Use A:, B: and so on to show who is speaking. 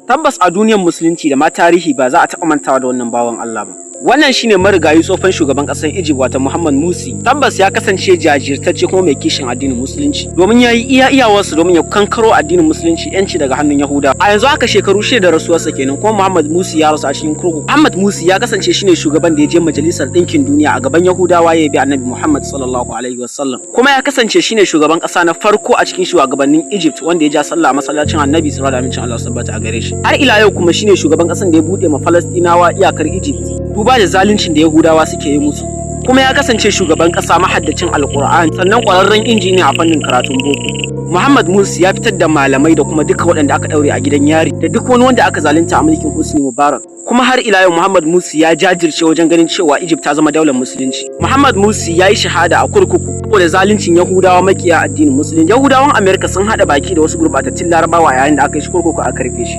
A: Tabbas a duniyar musulunci da ma tarihi ba za a taɓa mantawa da wannan bawan Allah ba. Wannan shine marigayi tsofan shugaban ƙasar Egypt wato Muhammad Morsi. Tabbas ya kasance jajirtacce kuma mai kishin addinin musulunci. Domin ya yi iyawarsa domin ya kankaro addinin musulunci yanci daga hannun Yahudawa. A yanzu haka shekaru 6 da rasuwarsa kenan kuma Muhammad Morsi ya rasu a cikin kurkuku. Muhammad Morsi ya kasance shine shugaban da ya je Majalisar Ɗinkin Duniya a gaban Yahudawa ya bi Annabi Muhammad sallallahu alaihi wasallam. Kuma ya kasance shine shugaban ƙasa na farko a cikin shugabannin Egypt wanda ya ja sallah a masallacin Annabi sallallahu alaihi wasallam. Allah sabbata a gare shi. Har ila yau kuma shine shugaban ƙasar da ya bude ma Falastinawa iyakar Egypt. Duba da zaluncin da Yahudawa suke yi musu. Kuma ya kasance shugaban ƙasa mahaddacin Alƙur'ani sannan ƙwararren injiniya a fannin karatun boko. Muhammad Morsi ya fitar da malamai da kuma duka waɗanda aka ɗaure a gidan yari da duk wani wanda aka zalunta a mulkin Hosni Mubarak. Kuma har ila yau Muhammad Morsi ya jajirce wajen ganin cewa Egypt ta zama daular musulunci. Muhammad Morsi ya yi shahada a kurkuku saboda zaluncin Yahudawa makiya addinin musulunci. Yahudawan Amerika sun haɗa baki da wasu gurɓatattun Larabawa yayin da aka yi shi kurkuku aka rufe shi.